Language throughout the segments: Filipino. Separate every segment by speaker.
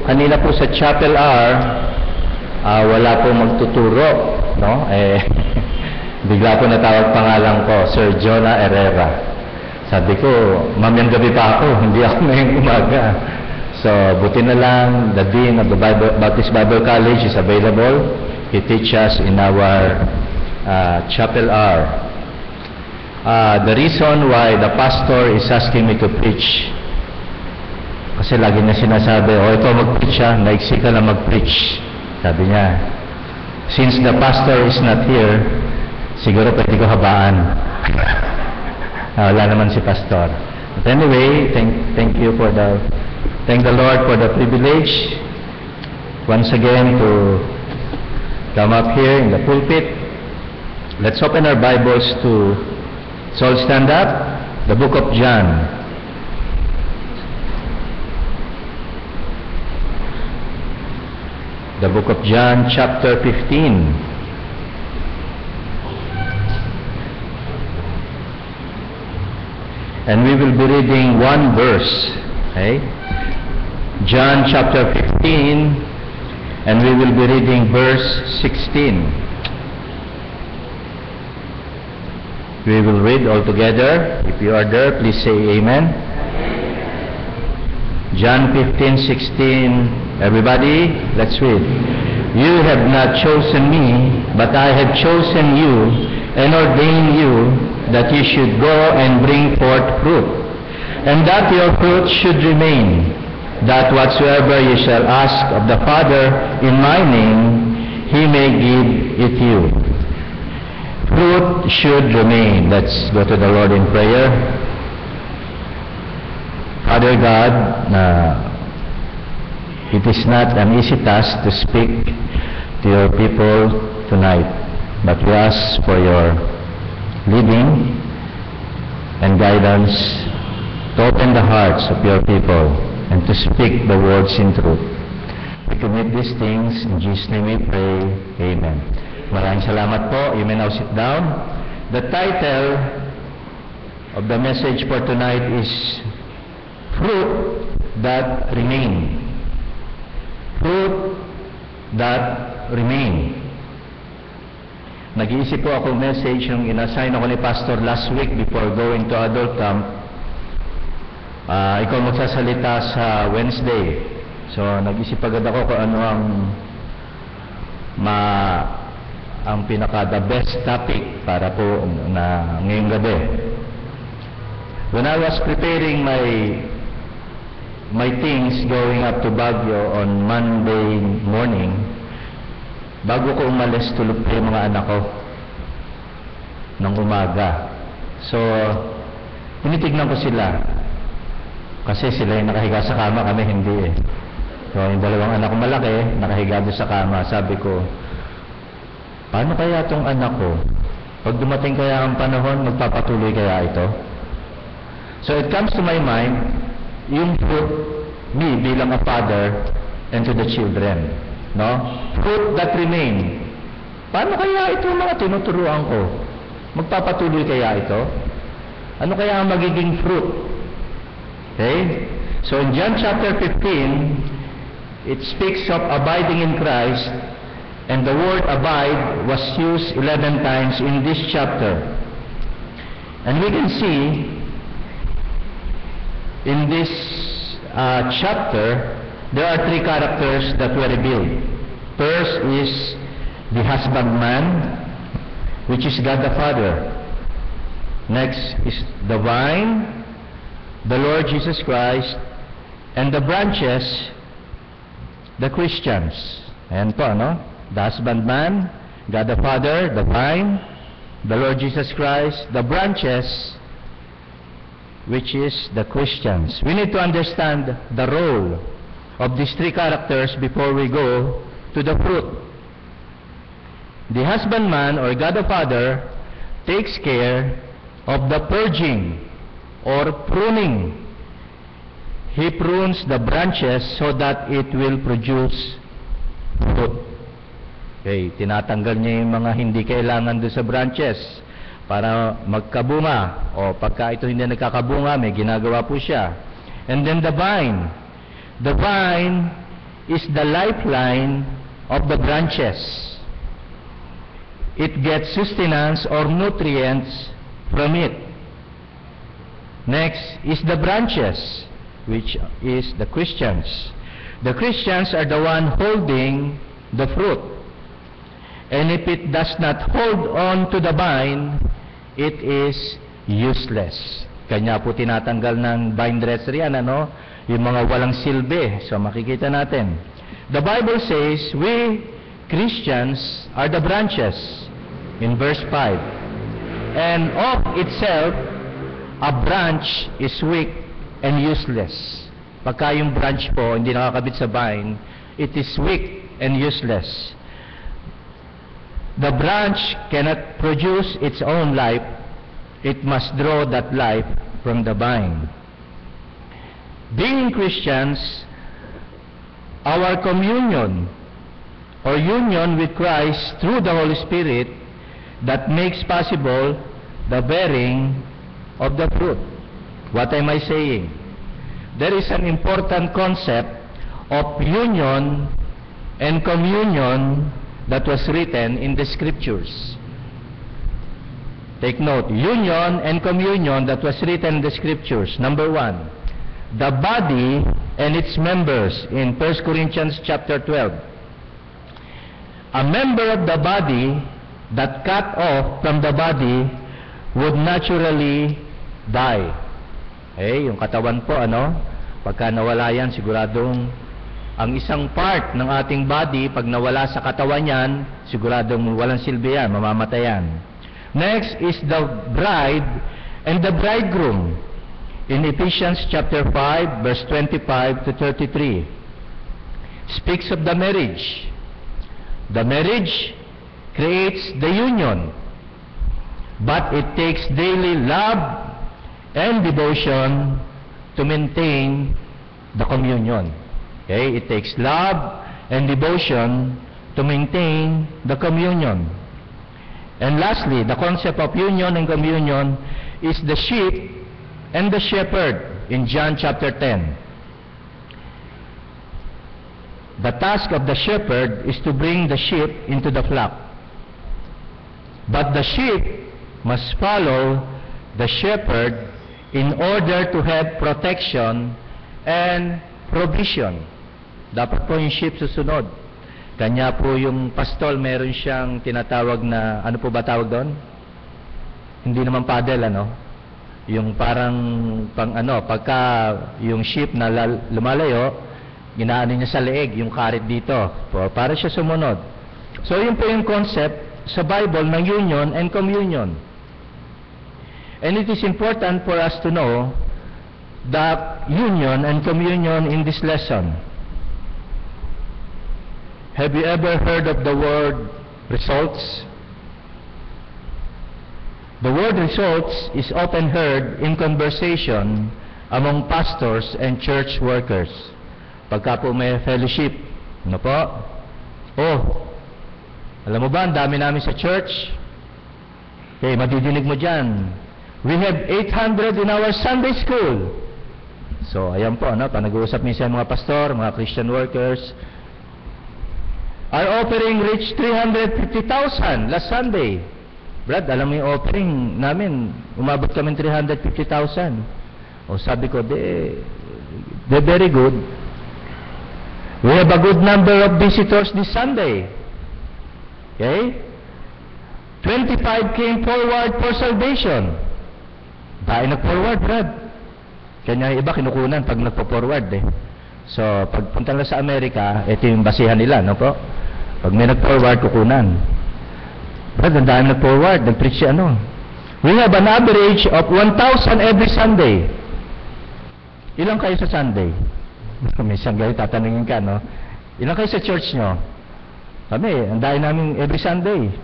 Speaker 1: kanina po sa Chapel R, wala po magtuturo, no? Bigla po natawag pangalan ko, Sir Jonah Herrera. Sabi ko, mamayang gabi pa ako, hindi ako ngayong umaga. So, buti na lang, the Dean of the Baptist Bible College is available. He teaches in our Chapel R. The reason why the pastor is asking me to preach, kasi lagi na sinasabi, ito mag-preach ha, naiksi ka na mag-preach. Sabi niya, since the pastor is not here, siguro pwede ko habaan. Wala naman si pastor. But anyway, thank the Lord for the privilege once again to come up here in the pulpit. Let's open our Bibles to, so all stand up, the book of John. The book of John, chapter 15. And we will be reading one verse. Okay? John chapter 15, and we will be reading verse 16. We will read all together. If you are there, please say amen. John 15:16. Everybody, let's read. You have not chosen me, but I have chosen you and ordained you that you should go and bring forth fruit, and that your fruit should remain, that whatsoever you shall ask of the Father in my name, he may give it you. Fruit should remain. Let's go to the Lord in prayer. Father God, it is not an easy task to speak to your people tonight, but we ask for your leading and guidance to open the hearts of your people and to speak the words in truth. We commit these things in Jesus' name we pray. Amen. Maraming salamat po. You may now sit down. The title of the message for tonight is Fruit That Remain. Fruit that remain. Nag-iisip po ako message yung inassign ako ni Pastor last week before going to adult camp. Ikaw magsasalita sa Wednesday. So, nag-isip agad ako kung ano ang pinaka the best topic para po na ngayong gabi. When I was preparing my things going up to Baguio on Monday morning, bago ko umalis, tulog pa yung mga anak ko ng umaga. So, tinitignan ko sila. Kasi sila yung nakahiga sa kama, kami hindi eh. So, yung dalawang anak ko malaki, nakahiga doon sa kama. Sabi ko, paano kaya itong anak ko? Pag dumating kaya ang panahon, magpapatuloy kaya ito? So, it comes to my mind, yung fruit, me bilang a father, and to the children. No? Fruit that remain. Paano kaya ito mga tinuturuan ko? Magpapatuloy kaya ito? Ano kaya ang magiging fruit? Okay? So in John chapter 15, it speaks of abiding in Christ, and the word abide was used 11 times in this chapter. And we can see in this chapter, there are three characters that were revealed. First is the husbandman, which is God the Father. Next is the vine, the Lord Jesus Christ, and the branches, the Christians. Ayan po, no? The husbandman, God the Father, the vine, the Lord Jesus Christ, the branches, which is the Christians. We need to understand the role of these three characters before we go to the fruit. The husbandman, or God the Father, takes care of the purging or pruning. He prunes the branches so that it will produce fruit. Okay, tinatanggal niya yung mga hindi kailangan doon sa branches para magkabunga, o pagka ito hindi nagkakabunga, may ginagawa po siya. And then the vine is the lifeline of the branches. It gets sustenance or nutrients from it. Next is the branches, which is the Christians. The Christians are the one holding the fruit. And if it does not hold on to the vine, it is useless. Kanya po tinatanggal ng vine dresser yan, ano? Yung mga walang silbi. So makikita natin. The Bible says, we Christians are the branches, in verse 5. And of itself, a branch is weak and useless. Pagka yung branch po, hindi nakakabit sa vine, it is weak and useless. The branch cannot produce its own life. It must draw that life from the vine. Being Christians, our communion or union with Christ through the Holy Spirit that makes possible the bearing of the fruit. What am I saying? There is an important concept of union and communion that was written in the Scriptures. Take note, union and communion that was written in the Scriptures. Number 1, the body and its members in 1 Corinthians chapter 12. A member of the body that cut off from the body would naturally die. Yung katawan po, pagka nawala yan, siguradong ang isang part ng ating body, pag nawala sa katawan yan, siguradong walang silbi yan, mamamatay yan. Next is the bride and the bridegroom in Ephesians chapter 5, verse 25 to 33. Speaks of the marriage. The marriage creates the union, but it takes daily love and devotion to maintain the communion. Okay, it takes love and devotion to maintain the communion. And lastly, the concept of union and communion is the sheep and the shepherd in John chapter 10. The task of the shepherd is to bring the sheep into the flock. But the sheep must follow the shepherd in order to have protection and provision. Dapat po yung sheep susunod. Kanya po yung pastol, meron siyang tinatawag na, ano po ba tawag doon? Hindi naman paddle, Yung parang, pagka yung sheep na lumalayo, ginaano niya sa leeg, yung karit dito, para siya sumunod. So yun po yung concept sa Bible ng union and communion. And it is important for us to know the union and communion in this lesson. Have you ever heard of the word results? The word results is often heard in conversation among pastors and church workers. Pagka po may fellowship, alam mo ba, ang dami namin sa church? Okay, madidinig mo dyan. We have 800 in our Sunday school. So, ayan po, pag nag-uusap minsan mga pastor, mga Christian workers, our offering reached 350,000 last Sunday. Brad, alam mo yung offering namin, umabot kami 350,000. Sabi ko, they're very good. We have a good number of visitors this Sunday. Okay? 25 came forward for salvation. Dahil nag-forward, Brad. Kanya iba kinukunan pag nagpo-forward So, pagpunta nila sa Amerika, ito yung basihan nila, Pag may nag-forward, kukunan. Brad, ang dahil nag-forward, nag-preach We have an average of 1,000 every Sunday. Ilang kayo sa Sunday? Minsan kayo tatanungin ka, Ilang kayo sa church nyo? Kami, ang dahil namin every Sunday.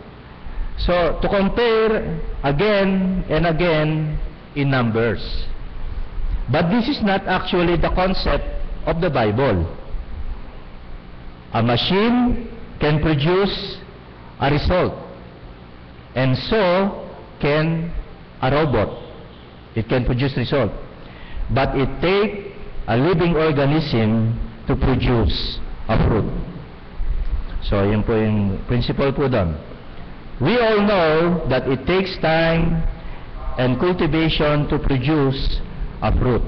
Speaker 1: So, to compare again and again in numbers. But this is not actually the concept of the Bible. A machine can produce a result, and so can a robot. It can produce result, but it takes a living organism to produce a fruit. So, yun po yung principle po doon. We all know that it takes time and cultivation to produce a fruit.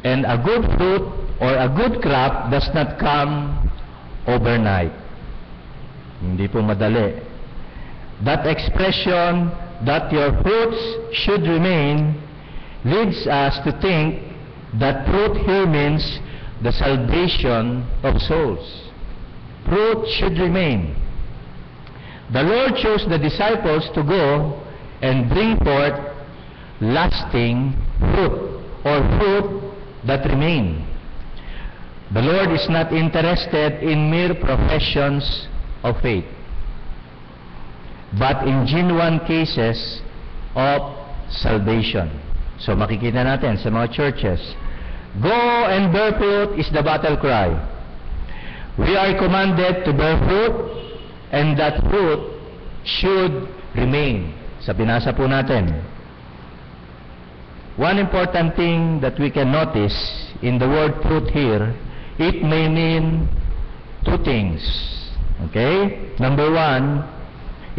Speaker 1: And a good fruit or a good crop does not come overnight. Hindi po madali. That expression that your fruits should remain leads us to think that fruit here means the salvation of souls. Fruit should remain. The Lord chose the disciples to go and bring forth lasting fruit, or fruit that remain. The Lord is not interested in mere professions of faith, but in genuine cases of salvation. So makikita natin sa mga churches, go and bear fruit is the battle cry. We are commanded to bear fruit, and that fruit should remain. Sa binasa po natin. One important thing that we can notice in the word fruit here, it may mean two things. Okay? Number one,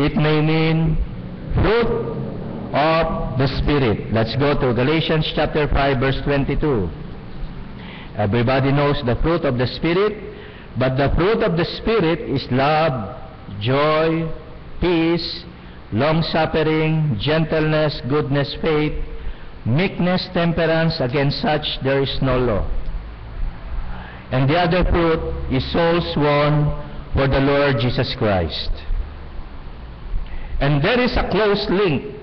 Speaker 1: it may mean fruit of the Spirit. Let's go to Galatians chapter 5 verse 22. Everybody knows the fruit of the Spirit, but the fruit of the Spirit is love, joy, peace, long-suffering, gentleness, goodness, faith, meekness, temperance. Against such there is no law. And the other fruit is souls won for the Lord Jesus Christ. And there is a close link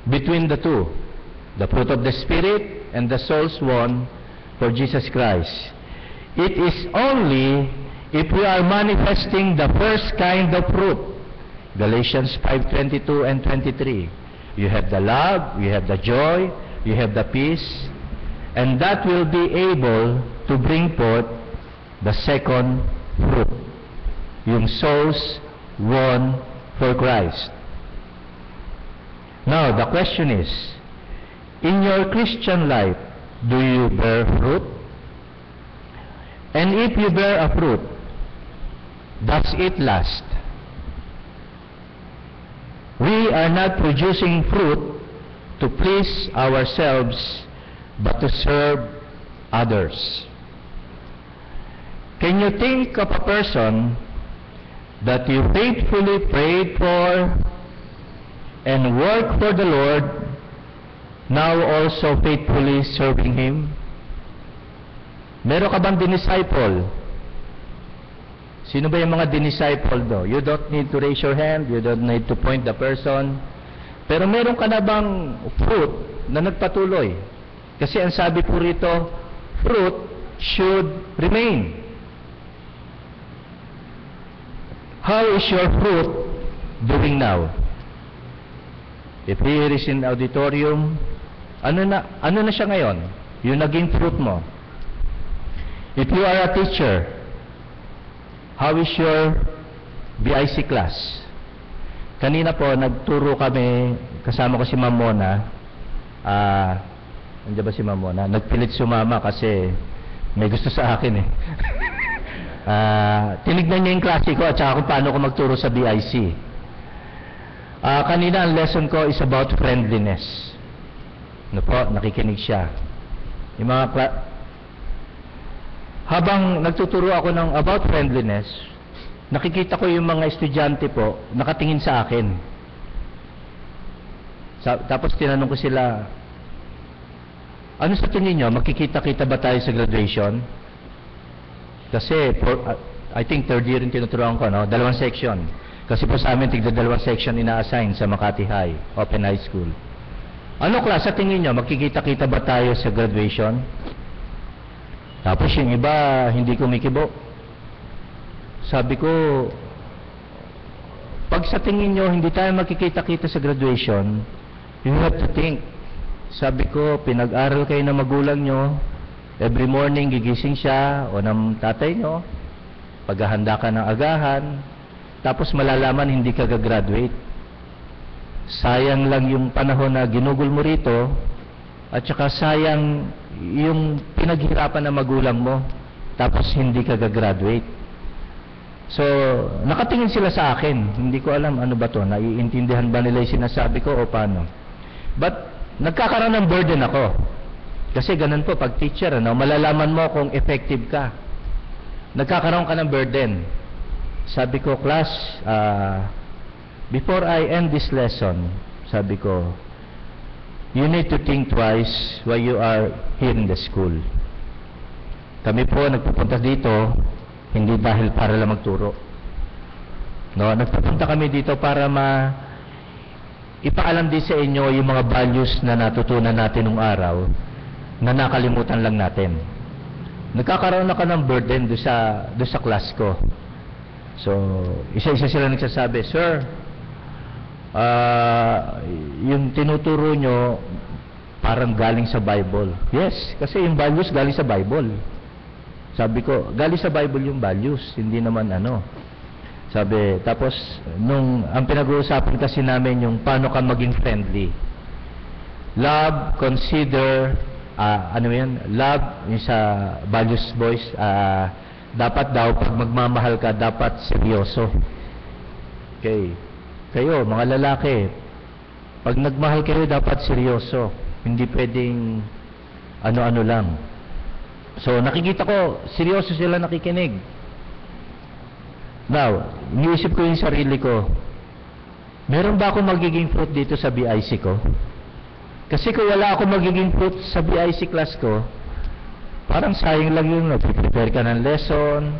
Speaker 1: between the two, the fruit of the Spirit and the souls won for Jesus Christ. It is only if we are manifesting the first kind of fruit, Galatians 5:22 and 23. You have the love, you have the joy, you have the peace, and that will be able to bring forth the second fruit, yung souls won for Christ. Now, the question is, in your Christian life, do you bear fruit? And if you bear a fruit, does it last? We are not producing fruit to please ourselves, but to serve others. Can you think of a person that you faithfully prayed for and worked for the Lord, now also faithfully serving Him? Meron ka bang dinisciple? Sino ba yung mga dinisciple do? You don't need to raise your hand, you don't need to point the person. Pero meron ka na bang fruit na nagpatuloy? Kasi ang sabi po rito, fruit should remain. How is your fruit doing now? If here is in auditorium, ano na siya ngayon? Yung naging fruit mo. If you are a teacher, how is your BIC class? Kanina po, nagturo kami, kasama ko si Ma'am Mona. Nandiyan ba si Ma'am Mona? Nagpilit sumama kasi may gusto sa akin eh. Tinignan niya yung klase ko at saka kung paano ko magturo sa BIC. Kanina ang lesson ko is about friendliness. Ano po, nakikinig siya. Yung mga habang nagtuturo ako ng about friendliness, nakikita ko yung mga estudyante po nakatingin sa akin. Tapos tinanong ko sila, ano sa tingin nyo, magkikita-kita ba tayo sa graduation? Kasi I think third year yung tinuturuan ko, no? 2 section. Kasi po sa amin, tigda 2 section ina-assign sa Makati High, Open High School. Ano class, sa tingin nyo, magkikita-kita ba tayo sa graduation? Tapos yung iba, hindi kumikibo. Sabi ko, pag sa tingin nyo, hindi tayo magkikita-kita sa graduation, you have to think. Sabi ko, pinag-aral kayo ng magulang nyo, every morning gigising siya o ng tatay nyo, paghahanda ka ng agahan, tapos malalaman hindi ka gagraduate. Sayang lang yung panahon na ginugol mo rito, at saka sayang yung pinaghirapan ng magulang mo tapos hindi ka gagraduate. So, nakatingin sila sa akin. Hindi ko alam ano ba to, naiintindihan ba nila yung sinasabi ko o paano. But, nagkakaroon ng burden ako. Kasi ganun po, pag teacher, malalaman mo kung effective ka. Nagkakaroon ka ng burden. Sabi ko, class, before I end this lesson, sabi ko, you need to think twice why you are here in the school. Kami po nagpupunta dito, hindi dahil para lang magturo. No, nagpupunta kami dito para ipaalam din sa inyo yung mga values na natutunan natin nung araw na nakalimutan lang natin. Nagkakaroon ako ng burden do sa class ko. So, isa-isa sila nagsasabi, Sir, yung tinuturo nyo parang galing sa Bible. Yes, kasi yung values galing sa Bible. Sabi ko, galing sa Bible yung values, hindi naman ano. Sabi, tapos, ang pinag-uusapan kasi namin yung paano ka maging friendly. Love, consider, love, yung sa values boys, dapat daw, pag magmamahal ka, dapat seryoso. Okay. Kayo, mga lalaki, pag nagmahal kayo, dapat seryoso. Hindi pwedeng ano-ano lang. So, nakikita ko, seryoso sila nakikinig. Now, iniisip ko yung sarili ko, meron ba akong magiging fruit dito sa BIC ko? Kasi kung wala akong magiging fruit sa BIC class ko, parang sayang lang yung nag-prepare ka ng lesson,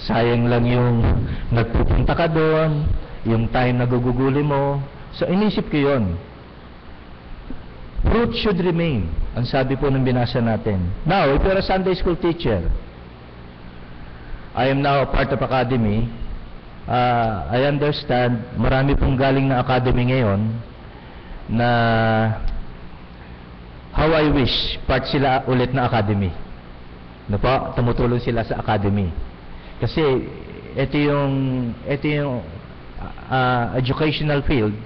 Speaker 1: sayang lang yung nagpupunta ka doon, yung time na guguguli mo. So, inisip ko yun. Fruit should remain. Ang sabi po ng binasa natin. Now, if you're a Sunday school teacher, I am now a part of academy. I understand, marami pong galing na academy ngayon na how I wish part sila ulit na academy. No po, tumutulong sila sa academy. Kasi ito yung educational field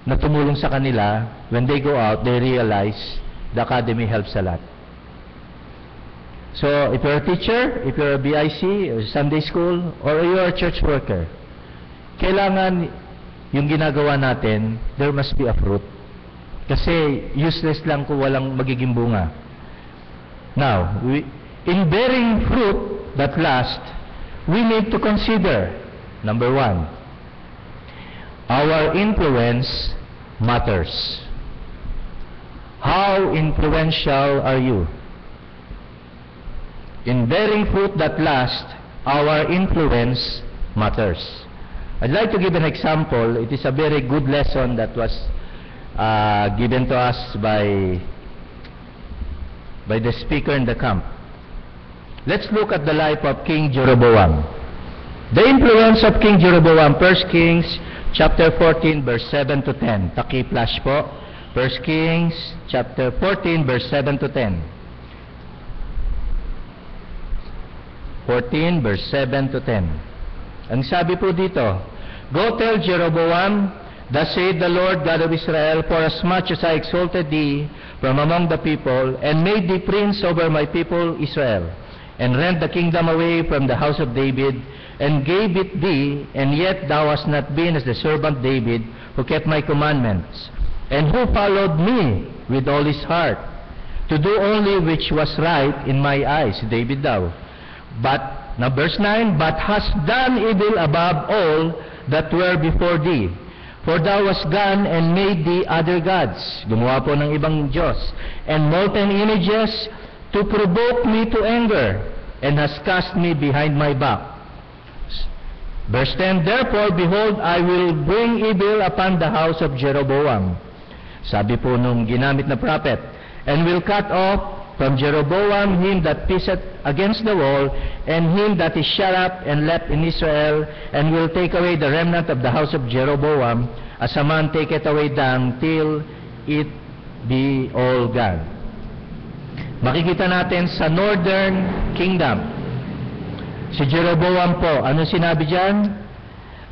Speaker 1: na tumulong sa kanila. When they go out, they realize the academy helps a lot. So, if you're a teacher, if you're a BIC, or Sunday school, or you're a church worker, kailangan yung ginagawa natin, there must be a fruit. Kasi useless lang kung walang magiging bunga. Now, in bearing fruit that lasts, we need to consider, number one, our influence matters. How influential are you? In bearing fruit that lasts, our influence matters. I'd like to give an example. It is a very good lesson that was given to us by the speaker in the camp. Let's look at the life of King Jeroboam. The influence of King Jeroboam, 1 Kings chapter 14 verse 7 to 10. Taki-flash po. 1 Kings chapter 14 verse 7 to 10. 14 verse 7 to 10. Ang sabi po dito, Go tell Jeroboam, thus saith the Lord God of Israel, for as much as I exalted thee from among the people, and made thee prince over my people Israel, and rent the kingdom away from the house of David, and gave it thee, and yet thou hast not been as the servant David, who kept my commandments, and who followed me with all his heart, to do only which was right in my eyes, David thou. But, now verse 9, but hast done evil above all that were before thee. For thou hast gone and made thee other gods. Gumawa po ng ibang Diyos. And molten images to provoke me to anger, and hast cast me behind my back. Verse 10, Therefore, behold, I will bring evil upon the house of Jeroboam. Sabi po nung ginamit na prophet, and will cut off from Jeroboam him that pisseth against the wall, and him that is shut up and left in Israel, and will take away the remnant of the house of Jeroboam, as a man taketh away dung, till it be all gone. Makikita natin sa northern kingdom, si Jeroboam po, ano sinabi dyan?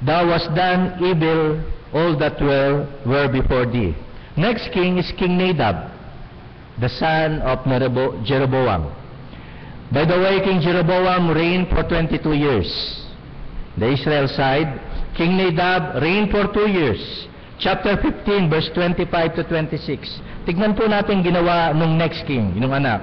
Speaker 1: Thou hast done evil all that were before thee. Next king is King Nadab, the son of Jeroboam. By the way, King Jeroboam reigned for 22 years. The Israel side, King Nadab reigned for 2 years. Chapter 15, verse 25 to 26. Tignan po natin ginawa nung next king, nung anak.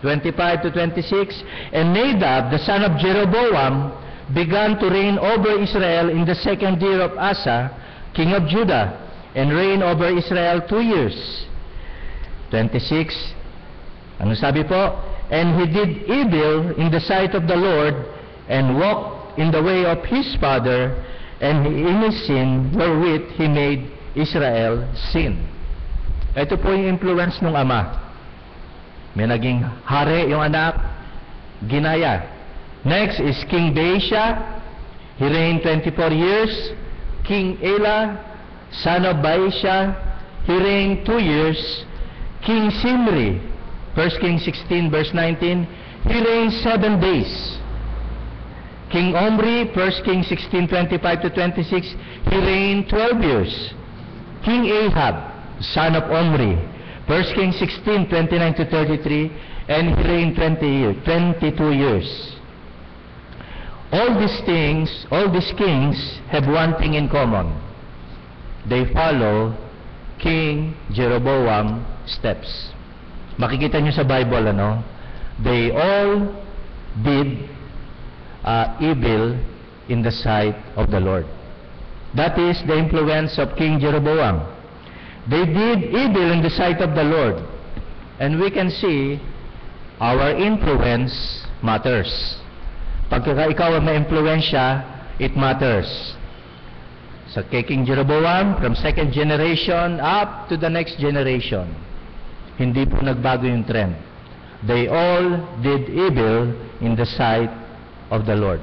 Speaker 1: 25 to 26. And Nadab, the son of Jeroboam, began to reign over Israel in the second year of Asa, king of Judah, and reigned over Israel 2 years. 26. Ano sabi po? And he did evil in the sight of the Lord, and walked in the way of his father, and in his sin wherewith he made Israel sin. Ito po yung influence ng ama. May naging hari yung anak, ginaya. Next is King Baasha. He reigned 24 years. King Elah, son of Baasha, he reigned 2 years. King Simri, 1 Kings 16 verse 19, he reigned 7 days. King Omri, 1 Kings 16, 25 to 26, he reigned 12 years. King Ahab, son of Omri, 1 Kings 16, 29 to 33, and he reigned 22 years. All these kings have one thing in common. They follow King Jeroboam's steps. Makikita nyo sa Bible, ano? They all did evil in the sight of the Lord. That is the influence of King Jeroboam. They did evil in the sight of the Lord. And we can see our influence matters. Pagka ikaw ang ma-influensya, it matters. Sa King Jeroboam, from second generation up to the next generation, hindi po nagbago yung trend. They all did evil in the sight of the Lord.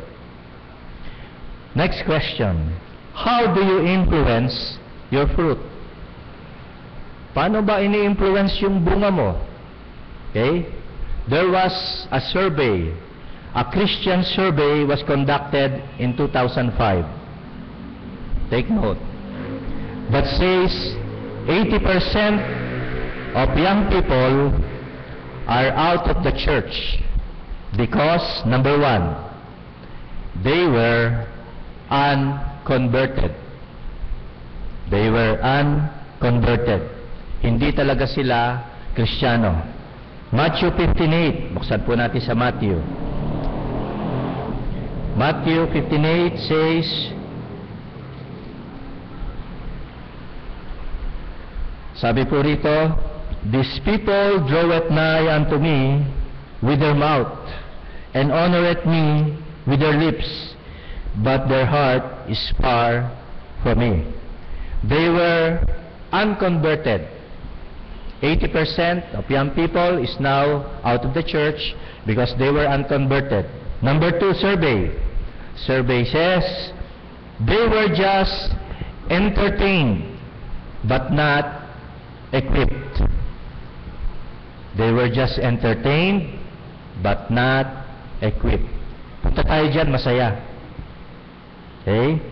Speaker 1: Next question. How do you influence your fruit? Paano ba ini-influence yung bunga mo? Okay? There was a survey. A Christian survey was conducted in 2005. Take note. That says 80% of young people are out of the church because, number one, they were unconverted. They were unconverted. Hindi talaga sila Kristiyano. Matthew 15:8. Buksan po natin sa Matthew. Matthew 15:8 says, sabi po rito, these people draweth nigh unto me with their mouth, and honoreth me with their lips, but their heart is far from me. They were unconverted. 80% of young people is now out of the church because they were unconverted. Number 2, survey. Survey says, they were just entertained, but not equipped. They were just entertained, but not equipped. Punta tayo dyan, masaya. Okay?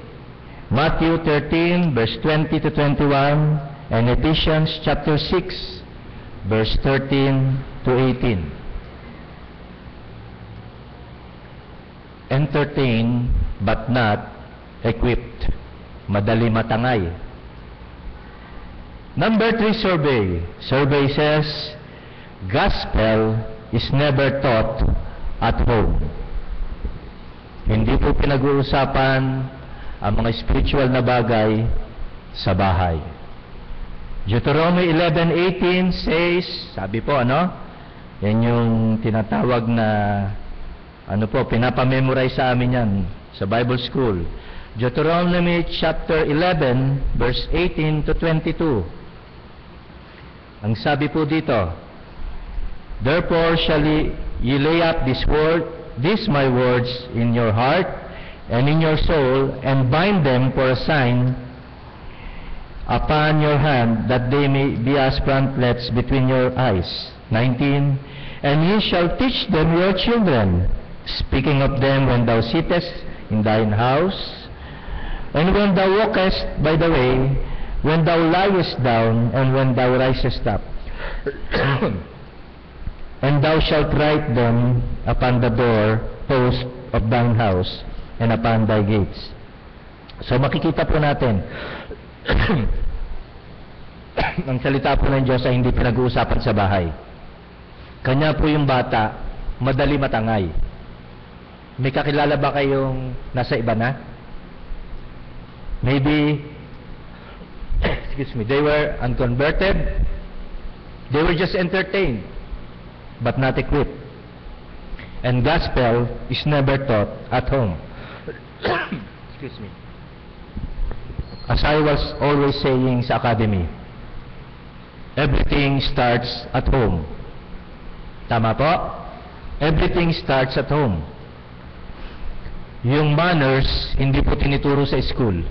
Speaker 1: Matthew 13, verse 20 to 21, and Ephesians chapter 6, verse 13 to 18. Entertained, but not equipped. Madali matangay. Number 3, survey. Survey says, gospel is never taught at home. Hindi po pinag-uusapan ang mga spiritual na bagay sa bahay. Deuteronomy 11:18 says, sabi po yan yung tinatawag na, pinapamemorize sa amin yan sa Bible School. Deuteronomy chapter 11, verse 18 to 22. Ang sabi po dito, therefore shall ye lay up these my words in your heart and in your soul, and bind them for a sign upon your hand, that they may be as frontlets between your eyes. 19. And ye shall teach them your children, speaking of them when thou sittest in thine house, and when thou walkest by the way, when thou liest down, and when thou risest up. And thou shalt write them upon the door post of thine house and upon thy gates. So makikita po natin, ang salita po ng Diyos ay hindi pinag-uusapan sa bahay. Kanya po yung bata, madali matangay. May kakilala ba kayong nasa iba na? Maybe, excuse me, they were unconverted, they were just entertained, but not equipped. And gospel is never taught at home. Excuse me. As I was always saying sa academy, everything starts at home. Tama po? Everything starts at home. Yung manners, hindi po tinuturo sa school.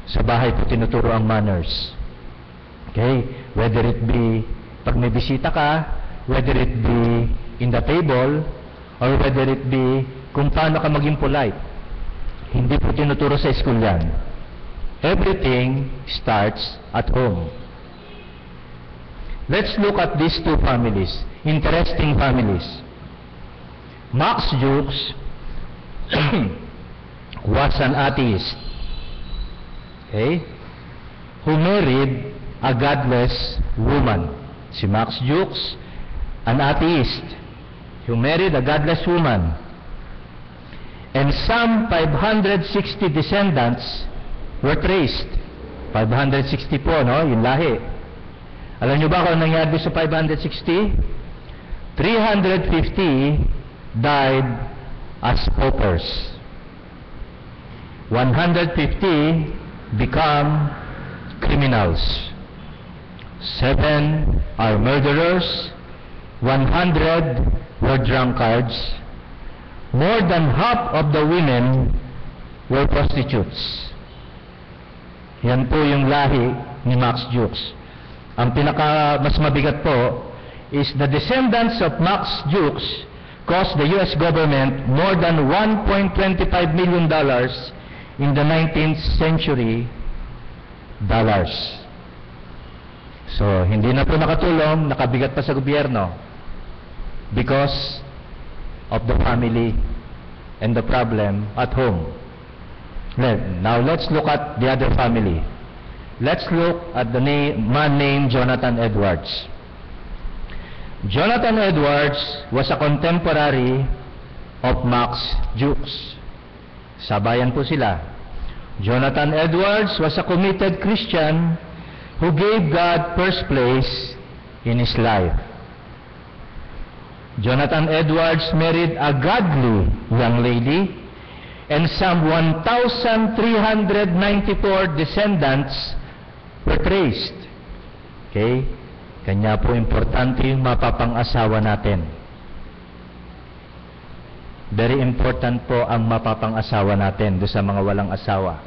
Speaker 1: Sa bahay po tinuturo ang manners. Okay? Whether it be pag may bisita ka, whether it be in the table, or whether it be kung paano ka maging polite. Hindi po tinuturo sa school yan. Everything starts at home. Let's look at these two families. Interesting families. Max Jukes was an atheist. Okay? Who married a godless woman. Si Max Jukes, an atheist, who married a godless woman. And some 560 descendants were traced. 560 po, no? Yung lahi. Alam nyo ba kung nangyari sa 560? 350 died as paupers. 150 become criminals. 7 are murderers. 100 were drunkards. More than half of the women were prostitutes. Yan po yung lahi ni Max Jukes. Ang pinaka mas mabigat po is the descendants of Max Jukes cost the US government more than $1.25 million in the 19th century dollars. So, hindi na po nakatulong, nakabigat pa sa gobyerno because of the family and the problem at home. Now, let's look at the other family. Let's look at the man named Jonathan Edwards. Jonathan Edwards was a contemporary of Max Jukes. Sabayan po sila. Jonathan Edwards was a committed Christian who gave God first place in his life. Jonathan Edwards married a godly young lady, and some 1,394 descendants were traced. Okay? Kanya po importante yung mapapang-asawa natin. Very important po ang mapapang-asawa natin do sa mga walang asawa.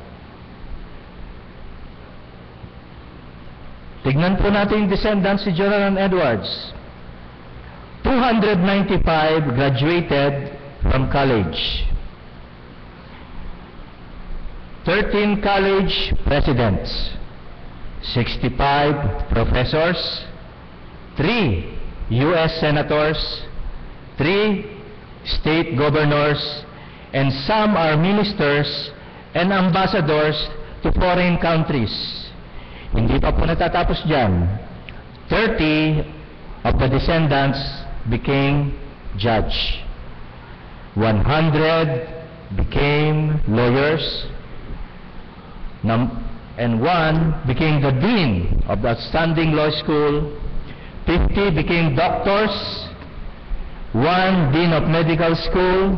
Speaker 1: Tignan po natin yung descendants si Jonathan Edwards. 295 graduated from college. 13 college presidents. 65 professors. 3 U.S. senators. 3 state governors. And some are ministers and ambassadors to foreign countries. Hindi pa po natatapos dyan. 30 of the descendants became judge. 100 became lawyers. And 1 became the dean of the outstanding law school. 50 became doctors. 1 dean of medical school.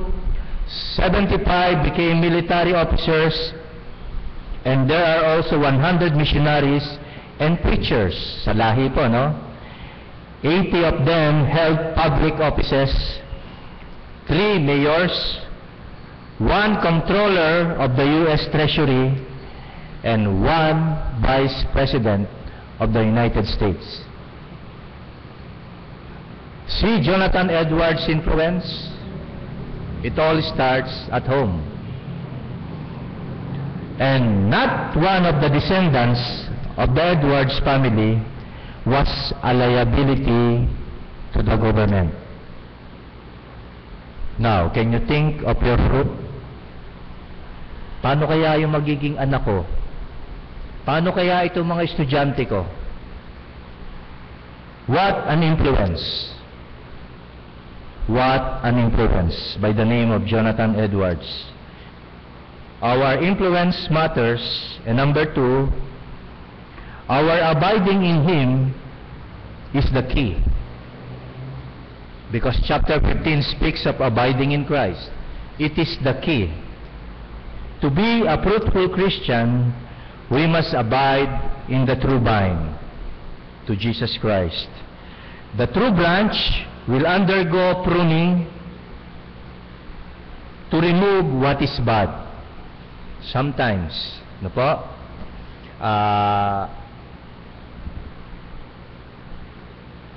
Speaker 1: 75 became military officers. And there are also 100 missionaries and preachers sa lahi po, no? 80 of them held public offices. 3 mayors, 1 comptroller of the U.S. Treasury, and 1 vice president of the United States. See Jonathan Edwards' influence? It all starts at home. And not one of the descendants of the Edwards family was a liability to the government. Now, can you think of your fruit? Paano kaya yung magiging anak ko? Paano kaya itong mga estudyante ko? What an influence! What an influence by the name of Jonathan Edwards. Our influence matters. And number 2, our abiding in Him is the key. Because chapter 15 speaks of abiding in Christ. It is the key. To be a fruitful Christian, we must abide in the true vine, to Jesus Christ. The true branch will undergo pruning to remove what is bad. Sometimes, no po?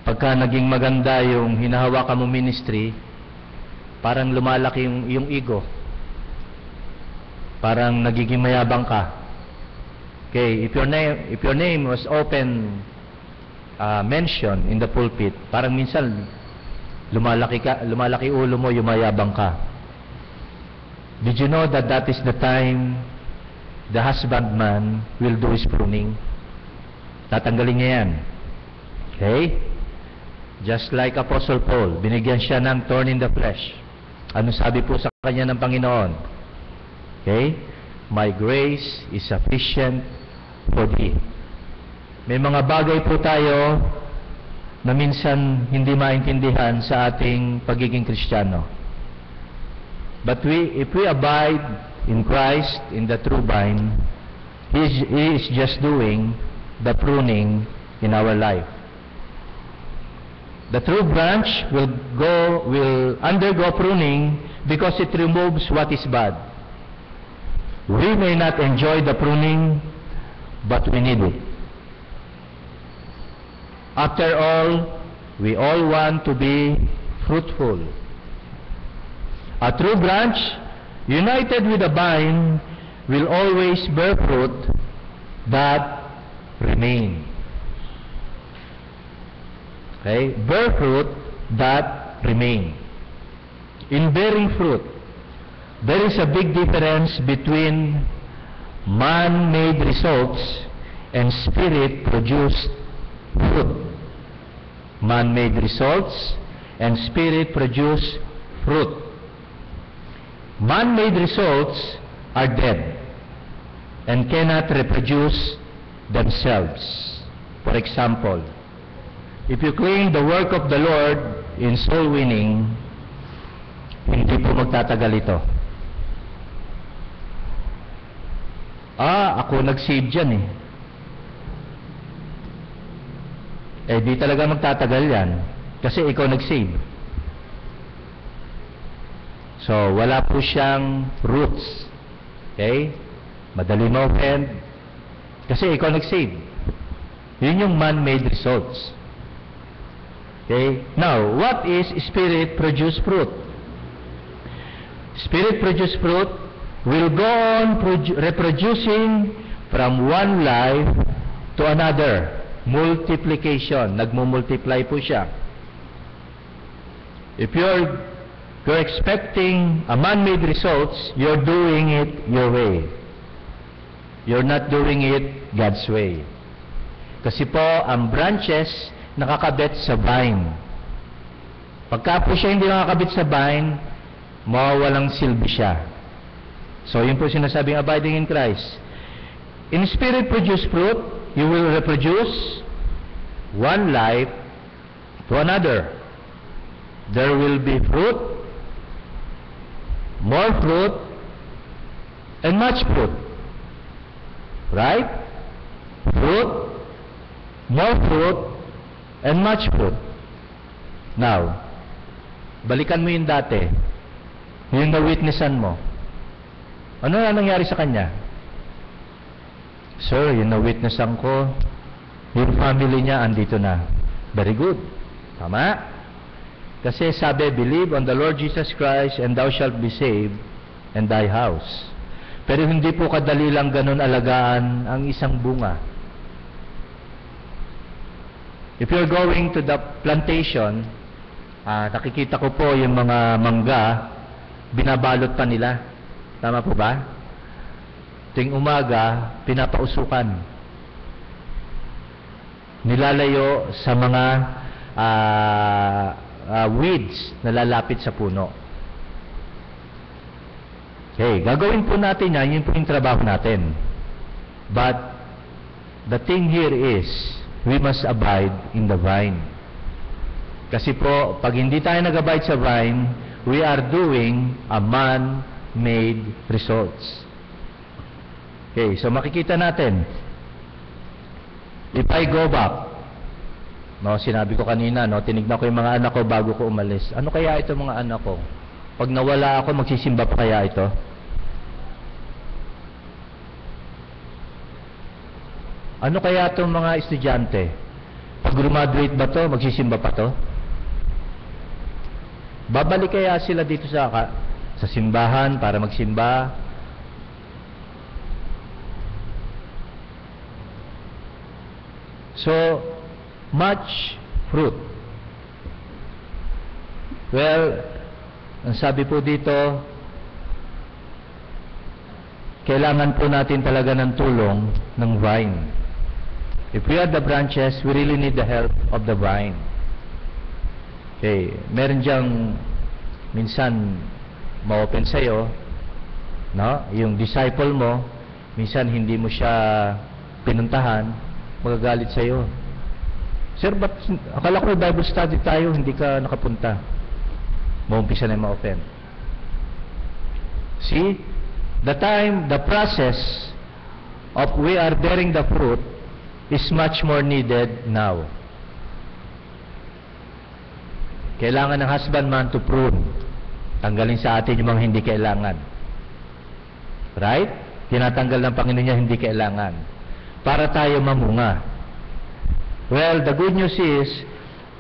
Speaker 1: Pagka naging maganda yung hinahawakan mo ministry, parang lumalaki yung ego. Parang nagiging mayabang ka. Okay, if your name was often mentioned in the pulpit, parang minsan lumalaki ulo mo, yumayabang ka. Did you know that that is the time the husbandman will do his pruning? Tatanggalin niya yan. Okay? Just like Apostle Paul, binigyan siya ng thorn in the flesh. Ano sabi po sa kanya ng Panginoon? Okay? My grace is sufficient for thee. May mga bagay po tayo na minsan hindi maintindihan sa ating pagiging Kristiyano. But if we abide in Christ, in the true vine, He is just doing the pruning in our life. The true branch will undergo pruning because it removes what is bad. We may not enjoy the pruning, but we need it. After all, we all want to be fruitful. A true branch, united with a vine, will always bear fruit that remain. Okay? Bear fruit that remain. In bearing fruit, there is a big difference between man-made results and Spirit-produced fruit. Man-made results and Spirit-produced fruit. Man-made results are dead and cannot reproduce themselves. For example, if you claim the work of the Lord in soul winning, hindi po magtatagal ito. Ako nag-save dyan di talaga magtatagal yan kasi ikaw nag-save. So, wala po siyang roots. Okay? Madali ma-offend. Kasi ikaw nag-save. Yun yung man-made results. Okay? Now, what is Spirit-produced fruit? Spirit-produced fruit will go on reproducing from one life to another. Multiplication. Nagmumultiply po siya. If you're expecting a man-made results, you're doing it your way. You're not doing it God's way. Kasi po, ang branches nakakabit sa vine. Pagka po siya hindi nakakabit sa vine, mawawalang silbi siya. So, yun po sinasabing abiding in Christ. In Spirit-produced fruit, you will reproduce one life to another. There will be fruit, more fruit, and much fruit. Right? Fruit, more fruit, and much fruit. Now, balikan mo yung dati. Yung na-witnessan mo. Ano na nangyari sa kanya? Sir, yung na-witnessan ko, yung family niya andito na. Very good. Tama? Kasi sabi, believe on the Lord Jesus Christ and thou shalt be saved and thy house. Pero hindi po kadali lang ganun alagaan ang isang bunga. If you're going to the plantation, nakikita ko po yung mga mangga, binabalot pa nila. Tama po ba? Tuwing umaga, pinapausukan. Nilalayo sa mga weeds na lalapit sa puno. Okay, gagawin po natin yan, yun po yung trabaho natin. But, the thing here is, we must abide in the vine. Kasi po, pag hindi tayo nag-abide sa vine, we are doing a man-made results. Okay, so makikita natin. If I go back, no, sinabi ko kanina, no, tinignan ko yung mga anak ko bago ko umalis. Ano kaya ito mga anak ko? Pag nawala ako, magsisimba pa kaya ito? Ano kaya itong mga estudyante? Pag graduate ba to, magsisimba pa to? Babalik kaya sila dito sa simbahan para magsimba? So, much fruit. Well, ang sabi po dito, kailangan po natin talaga ng tulong ng vine. If we are the branches, we really need the help of the vine. Okay, meron diyang minsan ma-open sa'yo, no? Yung disciple mo, minsan hindi mo siya pinuntahan, magagalit sa'yo. Sir, ba't akala ko Bible study tayo, hindi ka nakapunta? Maumpisa na yung ma-open. See? The process of we are bearing the fruit is much more needed now. Kailangan ng husbandman to prune. Tanggalin sa atin yung mga hindi kailangan. Right? Tinatanggal ng Panginoon niya hindi kailangan. Para tayo mamunga. Well, the good news is,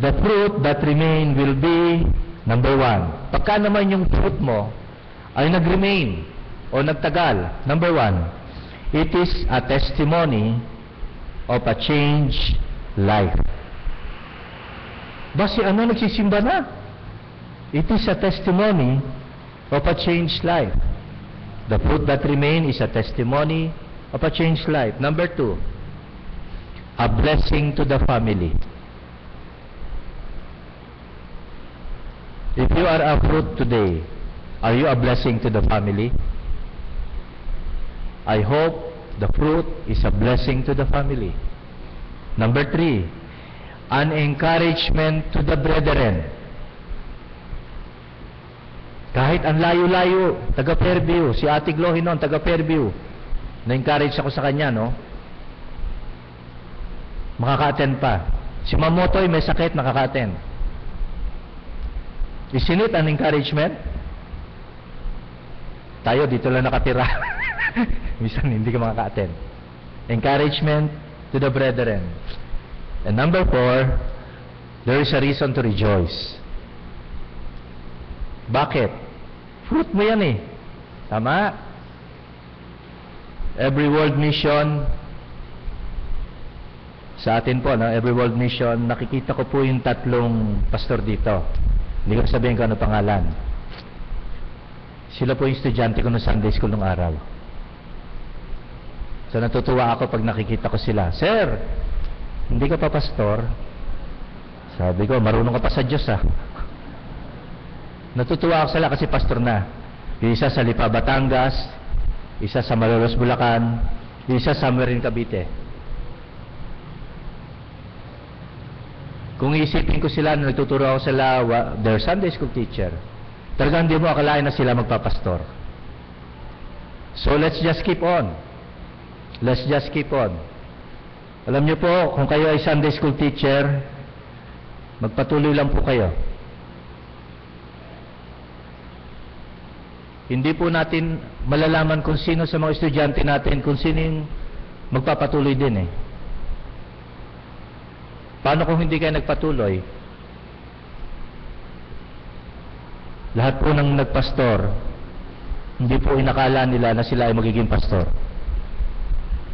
Speaker 1: the fruit that remain will be, number 1. Pagka naman yung fruit mo ay nag-remain o nagtagal, number 1, it is a testimony of a changed life. Basi ano, nagsisimba na? It is a testimony of a changed life. The fruit that remain is a testimony of a changed life. Number 2, a blessing to the family. If you are a fruit today, are you a blessing to the family? I hope the fruit is a blessing to the family. Number 3, an encouragement to the brethren. Kahit ang layo-layo, taga Fairview, si Ate Glory noon, taga Fairview, na-encourage ako sa kanya, no? Makaka-attend pa. Si Mamotoy may sakit, nakaka-attend. Isn't it an encouragement? Tayo, dito lang nakatira. Minsan hindi ka makaka-attend. Encouragement to the brethren. And number 4, there is a reason to rejoice. Bakit? Fruit mo yan eh. Tama? Every World Mission, sa atin po, no? Every World Mission, nakikita ko po yung 3 pastor dito. Hindi ko sabihin kung ano pangalan. Sila po yung estudyante ko ng Sunday School nung araw. So natutuwa ako pag nakikita ko sila. Sir, hindi ka pa pastor? Sabi ko, marunong ka pa sa Diyos ah. Natutuwa ako sila kasi pastor na. Yung isa sa Lipa, Batangas, isa sa Malolos, Bulacan, yung isa somewhere in Cavite. Kung iisipin ko sila na nagtuturo ako sila, their Sunday school teacher, talagang hindi mo akalain na sila magpapastor. So let's just keep on. Let's just keep on. Alam niyo po, kung kayo ay Sunday school teacher, magpatuloy lang po kayo. Hindi po natin malalaman kung sino sa mga estudyante natin, kung sino yung magpapatuloy din eh. Paano kung hindi kayo nagpatuloy? Lahat po ng nagpastor, hindi po inakala nila na sila ay magiging pastor.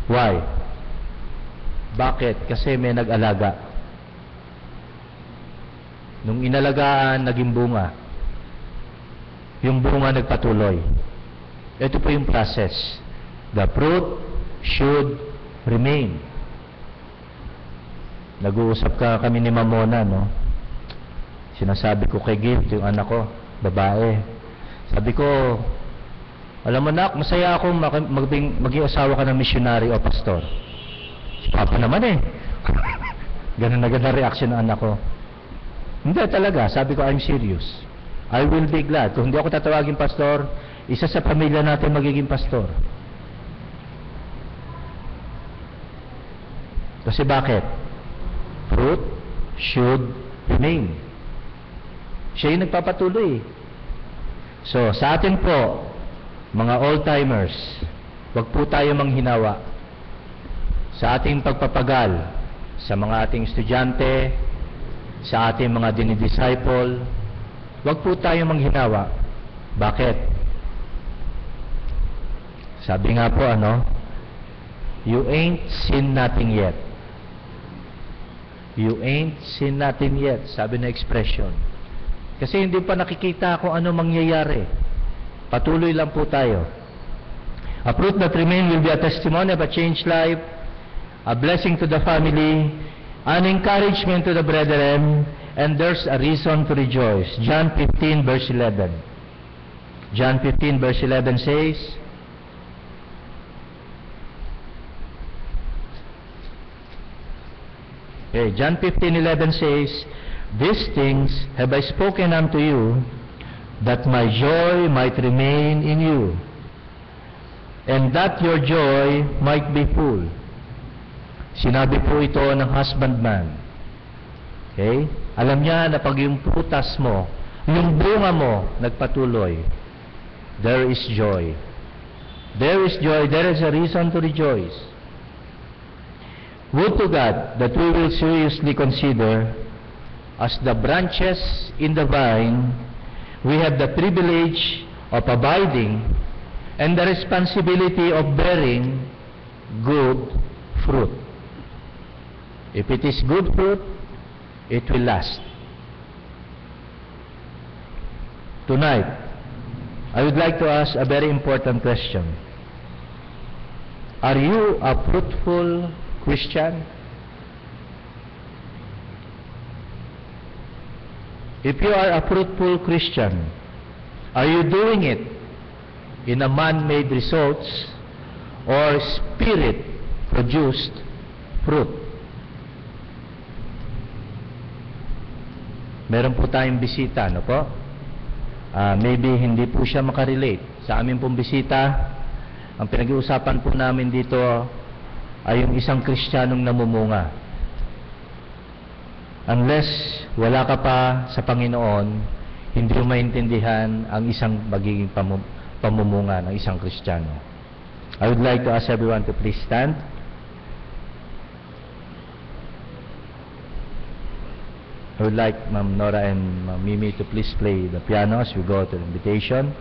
Speaker 1: Why? Bakit? Kasi may nag-alaga. Nung inalagaan, naging bunga. Yung bunga nagpatuloy. Ito po yung process. The fruit should remain. Nag-uusap kami ni Mamona, no? Sinasabi ko kay Gift, yung anak ko, babae. Sabi ko, alam mo nak, masaya ako maging asawa ka ng missionary o pastor. Si Papa naman eh. Ganun na ganun reaction ng anak ko. Hindi talaga, sabi ko, I'm serious. I will be glad. Kung hindi ako tatawagin pastor, isa sa pamilya natin magiging pastor. Kasi bakit? Fruit should remain. Siya yung nagpapatuloy. So, sa atin po, mga old-timers, wag po tayo manghinawa sa ating pagpapagal sa mga ating estudyante, sa ating mga dinidisciple. Wag po tayo manghinawa. Bakit? Sabi nga po, you ain't seen nothing yet. You ain't seen nothing yet, sabi na expression. Kasi hindi pa nakikita kung ano mangyayari. Patuloy lang po tayo. A fruit that remain will be a testimony of a changed life, a blessing to the family, an encouragement to the brethren, and there's a reason to rejoice. John 15 verse 11. John 15 verse 11 says, John 15:11 says, "These things have I spoken unto you, that my joy might remain in you, and that your joy might be full." Sinabi po ito ng husbandman. Okay? Alam niya na pag yung prutas mo, yung bunga mo, nagpatuloy, there is joy. There is joy. There is a reason to rejoice. Would to God that we will seriously consider, as the branches in the vine, we have the privilege of abiding and the responsibility of bearing good fruit. If it is good fruit, it will last. Tonight, I would like to ask a very important question. Are you a fruitful Christian? If you are a fruitful Christian, are you doing it in a man-made results or spirit-produced fruit? Meron po tayong bisita, no po? Maybe hindi po siya makarelate sa amin pong bisita. Ang pinag-uusapan po namin dito ay yung isang Kristiyanong namumunga. Unless wala ka pa sa Panginoon, hindi mo maintindihan ang isang magiging pamumunga ng isang Kristiyano. I would like to ask everyone to please stand. I would like Ma'am Nora and Ma'am Mimi to please play the piano as we go to the invitation.